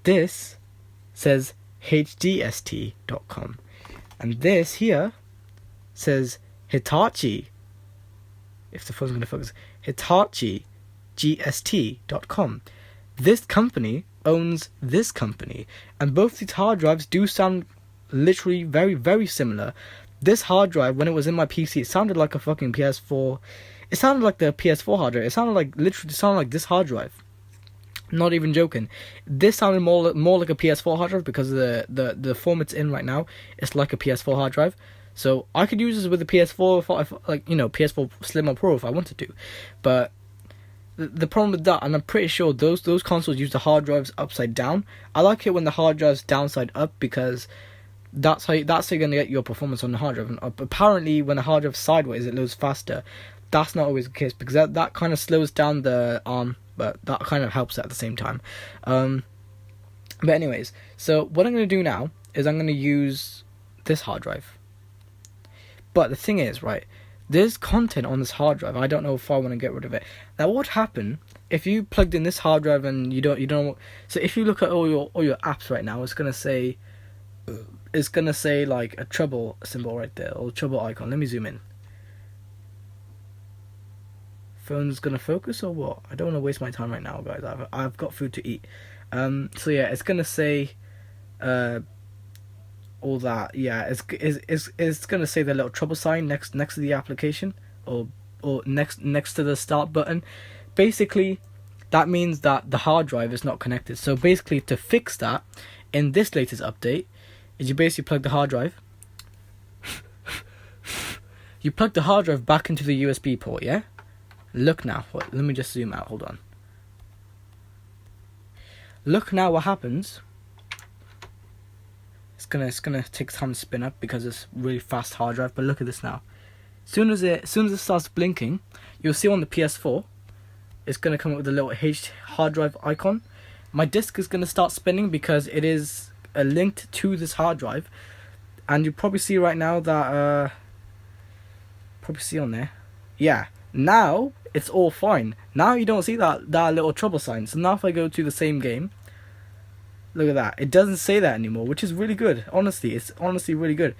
this says HDST.com. And this here says Hitachi. If the phone's going to focus. Hitachi GST.com. This company owns this company. And both these hard drives do sound literally very, very similar. This hard drive, when it was in my PC, it sounded like a fucking PS4. It sounded like the PS4 hard drive. It sounded like this hard drive. Not even joking. This sounded more like a PS4 hard drive because of the form it's in right now. It's like a PS4 hard drive. So I could use this with the PS4, PS4 Slim or Pro if I wanted to. But the problem with that, and I'm pretty sure those consoles use the hard drives upside down. I like it when the hard drive's downside up because that's how you're gonna get your performance on the hard drive. And apparently, when the hard drive's sideways, it loads faster. That's not always the case because that kind of slows down the arm, but that kind of helps at the same time. But anyways, so what I'm gonna do now is I'm gonna use this hard drive. But the thing is, right, there's content on this hard drive. I don't know if I want to get rid of it. Now, what would happen if you plugged in this hard drive and you don't? So if you look at all your apps right now, it's gonna say like a trouble symbol right there, or trouble icon. Let me zoom in. Phone's gonna focus or what? I don't want to waste my time right now, guys. I've got food to eat. So yeah, it's gonna say all that. Yeah, it's gonna say the little trouble sign next to the application, or next to the start button. Basically, that means that the hard drive is not connected. So basically, to fix that, in this latest update, is you basically plug the hard drive. You plug the hard drive back into the USB port, yeah? Look now. Let me just zoom out. Hold on. Look now what happens. It's gonna take time to spin up because it's really fast hard drive. But look at this now. As soon as it starts blinking, you'll see on the PS4, it's gonna come up with a little hard drive icon. My disk is gonna start spinning because it is linked to this hard drive, and you probably see right now that probably see on there. Yeah, now it's all fine. Now you don't see that little trouble sign. So now if I go to the same game, look at that. It doesn't say that anymore, which is really good. Honestly, it's honestly really good.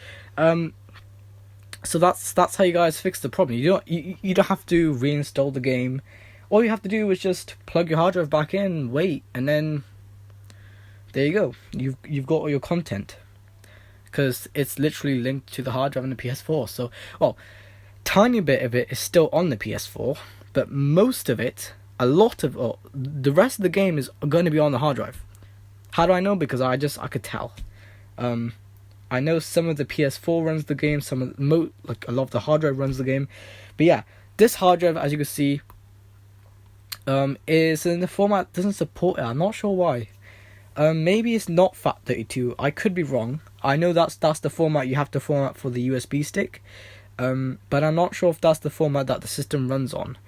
So that's how you guys fix the problem. You don't have to reinstall the game. All you have to do is just plug your hard drive back in, wait, and then there you go. You've got all your content, because it's literally linked to the hard drive on the PS4. So, well, tiny bit of it is still on the PS4, but most of it, the rest of the game is going to be on the hard drive. How do I know? Because I could tell. I know some of the PS4 runs the game, a lot of the hard drive runs the game, but yeah, this hard drive, as you can see, is in the format, doesn't support it. I'm not sure why. Maybe it's not FAT32. I could be wrong. I know that's the format you have to format for the USB stick, but I'm not sure if that's the format that the system runs on.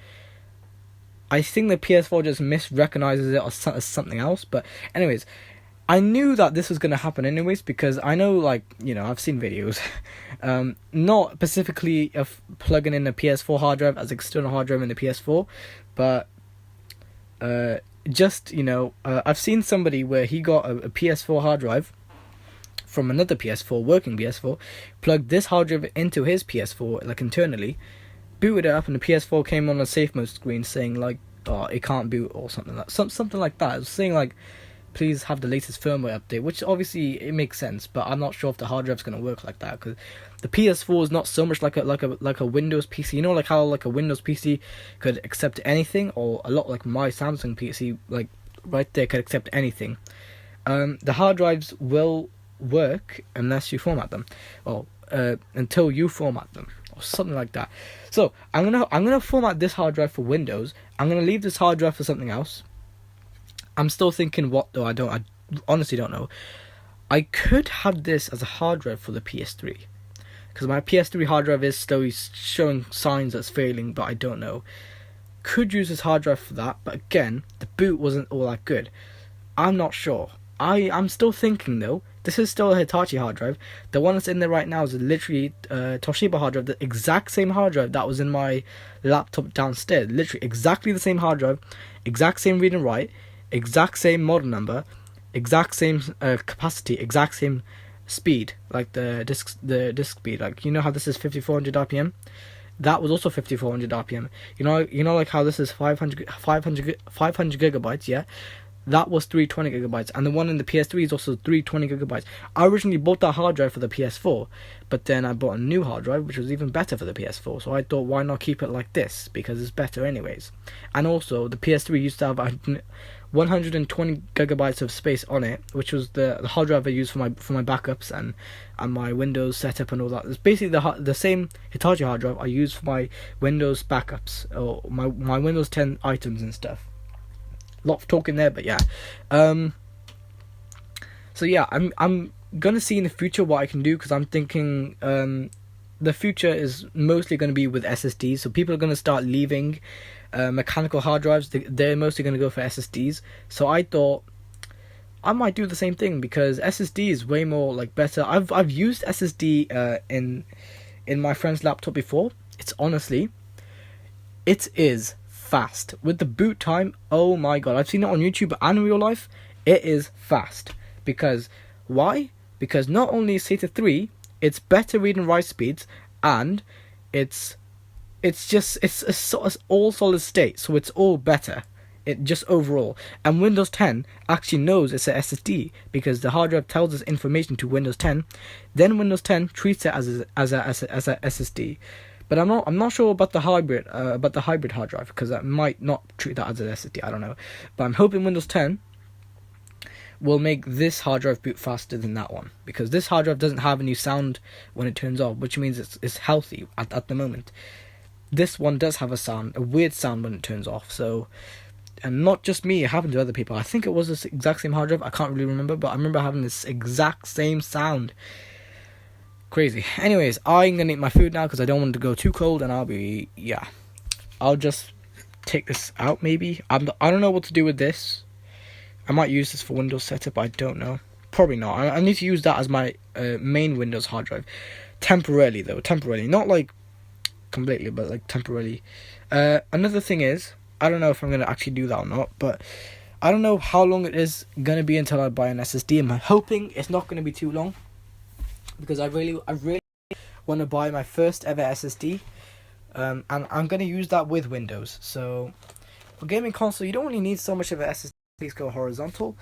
I think the PS4 just misrecognizes it as something else. But anyways, I knew that this was going to happen anyways, because I know, I've seen videos, not specifically of plugging in a PS4 hard drive as external hard drive in the PS4, but I've seen somebody where he got a PS4 hard drive from another PS4, working PS4, plugged this hard drive into his PS4, internally, booted it up, and the PS4 came on a safe mode screen saying, it can't boot, or something like that. It was saying, please have the latest firmware update, which obviously it makes sense, but I'm not sure if the hard drive's going to work like that, because the PS4 is not so much like a Windows PC. You know, how a Windows PC could accept anything, or a lot like my Samsung PC, right there, could accept anything. The hard drives will work unless you format them, or until you format them, or something like that. So I'm gonna format this hard drive for Windows. I'm gonna leave this hard drive for something else. I'm still thinking what though. I honestly don't know. I could have this as a hard drive for the PS3, because my PS3 hard drive is slowly showing signs that's failing, but I don't know. Could use this hard drive for that, but again, the boot wasn't all that good. I'm not sure. I'm still thinking though. This is still a Hitachi hard drive. The one that's in there right now is literally Toshiba hard drive, the exact same hard drive that was in my laptop downstairs. Literally exactly the same hard drive, exact same read and write, exact same model number, exact same capacity, exact same speed, the disk speed. You know how this is 5400 RPM? That was also 5400 RPM. You know how this is 500 gigabytes, yeah? That was 320 gigabytes, and the one in the PS3 is also 320 gigabytes. I originally bought that hard drive for the PS4, but then I bought a new hard drive which was even better for the PS4, so I thought, why not keep it like this, because it's better anyways. And also the PS3 used to have 120 gigabytes of space on it, which was the hard drive I used for my backups and my Windows setup and all that. It's basically the same Hitachi hard drive I use for my Windows backups, or my Windows 10 items and stuff. A lot of talking there, but yeah. So yeah, I'm gonna see in the future what I can do, because I'm thinking the future is mostly going to be with SSDs. So people are going to start leaving mechanical hard drives. They're mostly going to go for SSDs. So I thought I might do the same thing, because SSD is way more better. I've used SSD in my friend's laptop before. It is fast with the boot time. Oh my god, I've seen it on YouTube and in real life. It is fast. Because why? Because not only is SATA 3, it's better read and write speeds, and it's all solid state, so it's all better. It just overall. And Windows 10 actually knows it's a SSD, because the hard drive tells us information to Windows 10. Then Windows 10 treats it as a SSD. But I'm not sure about the hybrid hard drive, because that might not treat that as an SSD. I don't know. But I'm hoping Windows 10 will make this hard drive boot faster than that one, because this hard drive doesn't have any sound when it turns off, which means it's healthy at the moment. This one does have a weird sound when it turns off. So, and not just me, it happened to other people. I think it was this exact same hard drive. I can't really remember, but I remember having this exact same sound. Crazy. Anyways, I'm gonna eat my food now, because I don't want it to go too cold, and I'll just take this out maybe. I don't know what to do with this. I might use this for Windows setup, I don't know. Probably not. I need to use that as my main Windows hard drive. Temporarily though, not completely, but like temporarily. Another thing is, I don't know if I'm gonna actually do that or not, but I don't know how long it is gonna be until I buy an SSD. I'm hoping it's not gonna be too long, because I really want to buy my first ever SSD. And I'm gonna use that with Windows. So for gaming console, you don't really need so much of an SSD. Please go horizontal.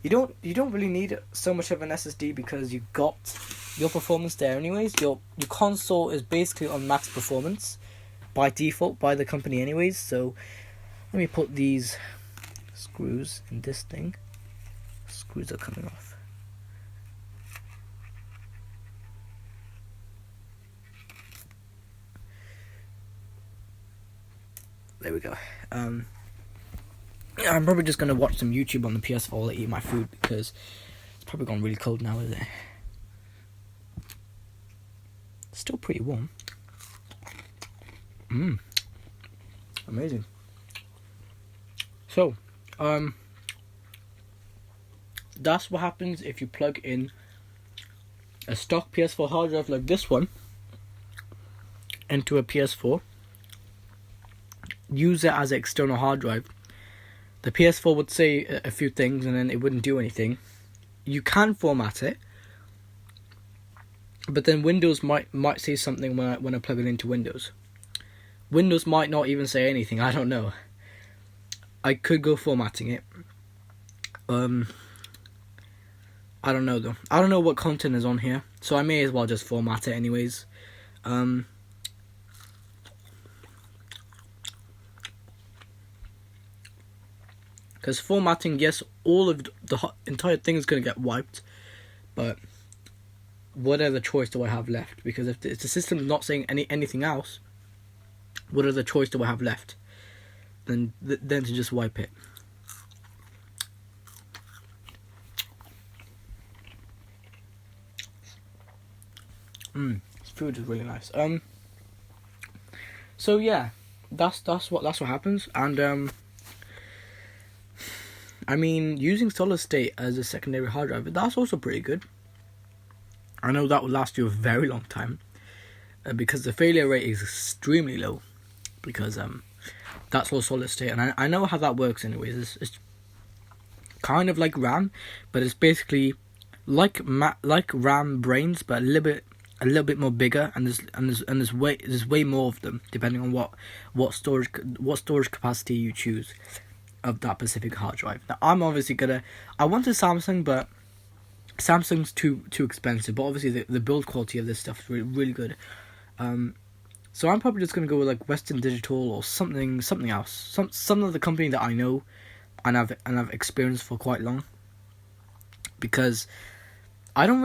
You don't really need so much of an SSD because you got your performance there anyways. Your console is basically on max performance by default by the company anyways. So let me put these screws in this thing. Screws are coming off. There we go. I'm probably just gonna watch some YouTube on the PS4 while I eat my food, because it's probably gone really cold now, isn't it? It's still pretty warm. Amazing. So, that's what happens if you plug in a stock PS4 hard drive like this one into a PS4. Use it as an external hard drive. The PS4 would say a few things and then it wouldn't do anything. You can format it, but then Windows might say something when I plug it into Windows. Windows might not even say anything. I don't know. I could go formatting it. I don't know though. I don't know what content is on here, so I may as well just format it anyways. Because formatting, yes, all of the entire thing is going to get wiped, but what other choice do I have left? Because if the system's not saying anything else, what other choice do I have left than to just wipe it? This food is really nice. So yeah, that's what happens, and I mean, using solid state as a secondary hard drive, that's also pretty good. I know that will last you a very long time, because the failure rate is extremely low, because that's all solid state, and I know how that works anyways. It's kind of like RAM, but it's basically like RAM brains, but a little bit more bigger, and there's way more of them depending on what storage capacity you choose of that specific hard drive. Now I'm obviously I want a Samsung, but Samsung's too expensive, but obviously the build quality of this stuff is really good. So I'm probably just gonna go with like Western Digital or something else, some of the company that I know and I've experienced for quite long, because I don't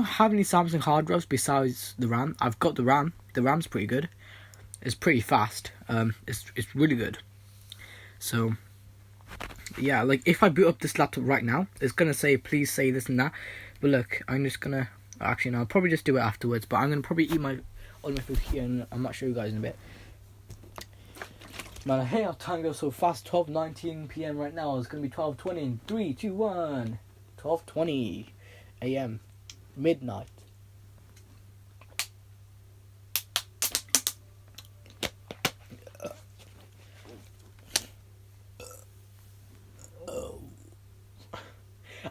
have any Samsung hard drives besides the RAM. I've got the RAM. The RAM's pretty good. It's pretty fast. It's really good. So yeah, like if I boot up this laptop right now, it's gonna say please say this and that. But look, I'm just gonna actually no, I'll probably just do it afterwards. But I'm gonna probably eat all my food here, and I might show you guys in a bit. Man, hey, our time goes so fast. 12:19 p.m. right now. It's gonna be 12:20 in 3, 2, 1. 12:20 a.m. midnight.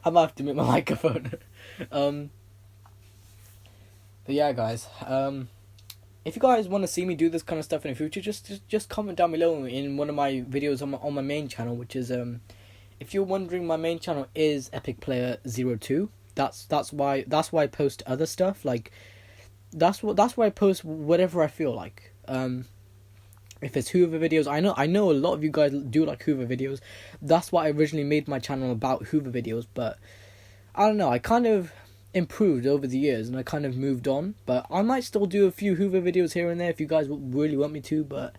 I might have to mute my microphone. But yeah, guys. If you guys want to see me do this kind of stuff in the future, just comment down below in one of my videos on my main channel, which is if you're wondering, my main channel is Epic Player 02. That's why I post other stuff, like that's why I post whatever I feel like. If it's Hoover videos, I know a lot of you guys do like Hoover videos. That's why I originally made my channel about Hoover videos, but I don't know, I kind of improved over the years and I kind of moved on. But I might still do a few Hoover videos here and there if you guys really want me to, but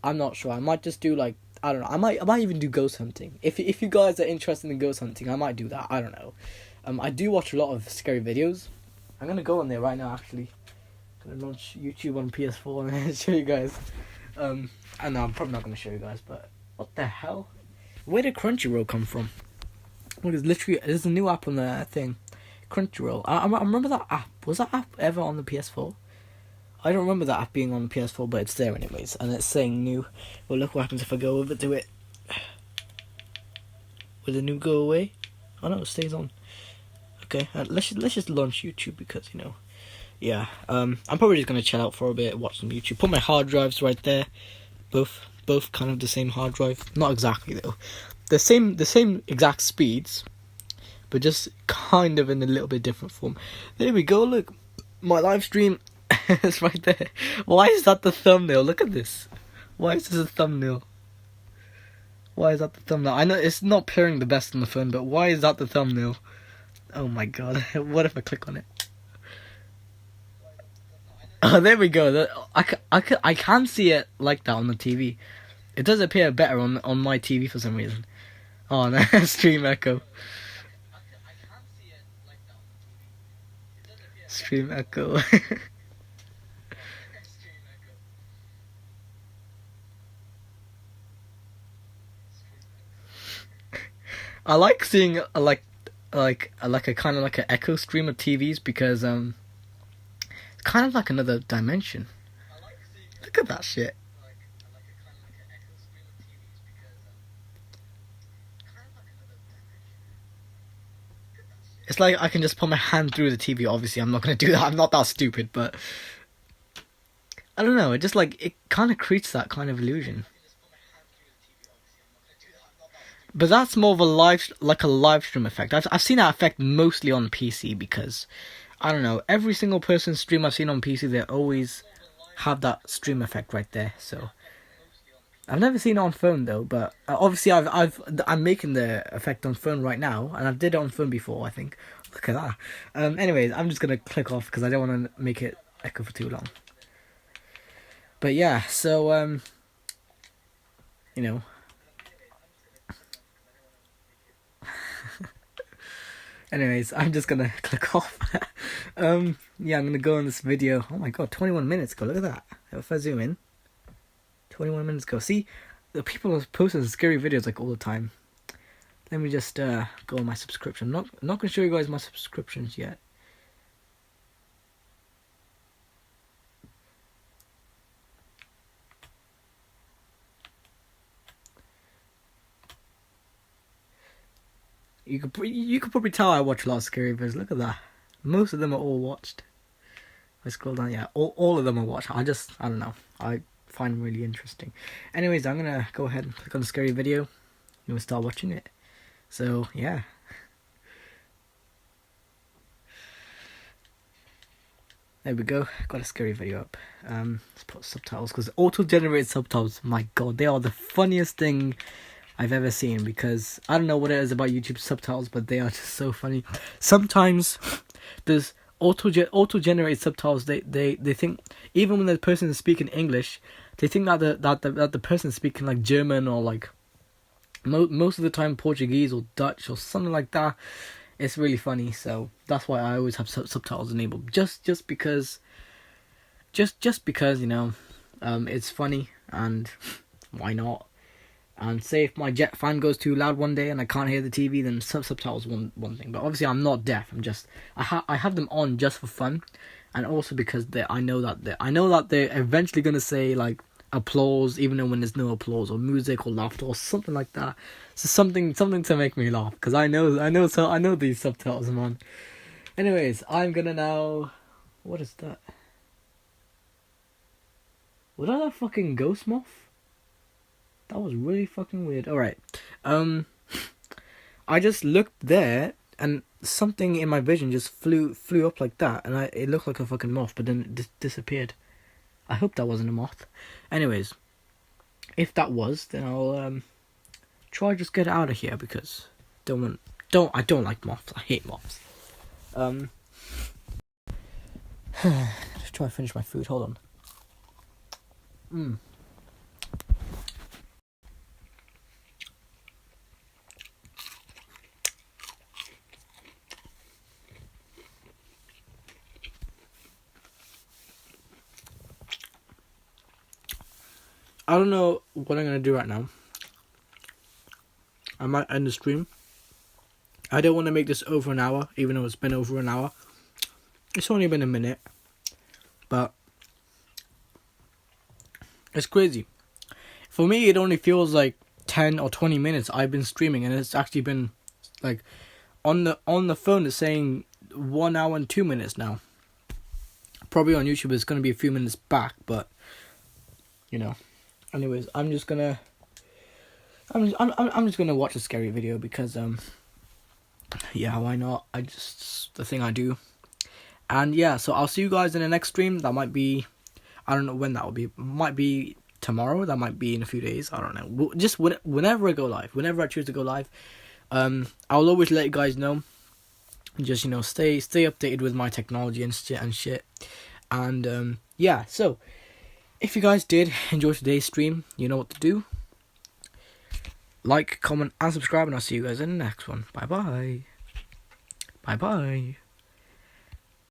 I'm not sure. I might just do like, I don't know, I might even do ghost hunting. If you guys are interested in ghost hunting, I might do that. I don't know. I do watch a lot of scary videos. I'm gonna go on there right now actually. I'm gonna launch YouTube on PS4 and show you guys. I know I'm probably not going to show you guys, but what the hell? Where did Crunchyroll come from? Look, there's a new app on the thing, Crunchyroll. I remember that app. Was that app ever on the PS4? I don't remember that app being on PS4, but it's there anyways, and it's saying new. Well, look what happens if I go over to it. Will the new go away? Oh no, it stays on. Okay, let's just launch YouTube because yeah. I'm probably just gonna chill out for a bit, watch some YouTube. Put my hard drives right there, both kind of the same hard drive. Not exactly though, the same exact speeds, but just kind of in a little bit different form. There we go. Look, my live stream is right there. Why is that the thumbnail? Look at this. Why is this a thumbnail? Why is that the thumbnail? I know it's not pairing the best on the phone, but why is that the thumbnail? Oh my god, what if I click on it? Oh, there we go. I can see it like that on the TV. It does appear better on my TV for some reason. Oh no, stream echo. Stream echo. I like seeing a kind of like an echo stream of TVs because it's kind of like another dimension. Look at that shit. It's like I can just put my hand through the TV. Obviously, I'm not gonna do that. I'm not that stupid, but I don't know. It just it kind of creates that kind of illusion. But that's more of a live stream effect. I've seen that effect mostly on PC because I don't know. Every single person's stream I've seen on PC, they always have that stream effect right there. So I've never seen it on phone though. But obviously I'm making the effect on phone right now, and I've did it on phone before. I think. Look at that. Anyways, I'm just gonna click off because I don't want to make it echo for too long. But yeah, so you know. Anyways, I'm just gonna click off. Yeah, I'm gonna go on this video. Oh my god, 21 minutes ago. Look at that. If I zoom in, 21 minutes ago. See, the people are posting scary videos like all the time. Let me just go on my subscription. I'm not gonna show you guys my subscriptions yet. You could probably tell I watch a lot of scary videos. Look at that. Most of them are all watched. I scroll down, yeah, all of them are watched. I don't know. I find them really interesting. Anyways, I'm gonna go ahead and click on the scary video. I'm gonna start watching it. So yeah. There we go. Got a scary video up. Let's put subtitles because auto-generated subtitles. My god, they are the funniest thing I've ever seen because I don't know what it is about YouTube subtitles, but they are just so funny. Sometimes there's auto-generated subtitles. They think even when the person is speaking English, they think that the person is speaking like German or like most of the time Portuguese or Dutch or something like that. It's really funny, so that's why I always have subtitles enabled. Just because it's funny and why not? And say if my jet fan goes too loud one day and I can't hear the TV, then subtitles one thing. But obviously I'm not deaf. I have them on just for fun, and also because I know that they're eventually gonna say like applause, even though when there's no applause or music or laughter or something like that. So something to make me laugh because I know these subtitles, man. Anyways, I'm gonna now. What is that? Was that a fucking ghost moth? That was really fucking weird. Alright. I just looked there and something in my vision just flew up like that, and it looked like a fucking moth, but then it disappeared. I hope that wasn't a moth. Anyways, if that was, then I'll try just get out of here because I don't like moths. I hate moths. Let's try to finish my food. Hold on. I don't know what I'm gonna do right now. I might end the stream. I don't want to make this over an hour, even though it's been over an hour. It's only been a minute, but It's crazy. For me, it only feels like 10 or 20 minutes I've been streaming, and it's actually been like on the phone it's saying 1 hour and 2 minutes now. Probably on YouTube it's gonna be a few minutes back, but you know. Anyways, I'm just gonna watch a scary video because yeah, why not? The thing I do. And yeah, so I'll see you guys in the next stream. That might be, I don't know when that will be. Might be tomorrow. That might be in a few days. I don't know. Just whenever I go live, whenever I choose to go live, I'll always let you guys know. Just stay updated with my technology and shit. And yeah, so if you guys did enjoy today's stream, you know what to do. Like, comment, and subscribe, and I'll see you guys in the next one. Bye bye. Bye bye.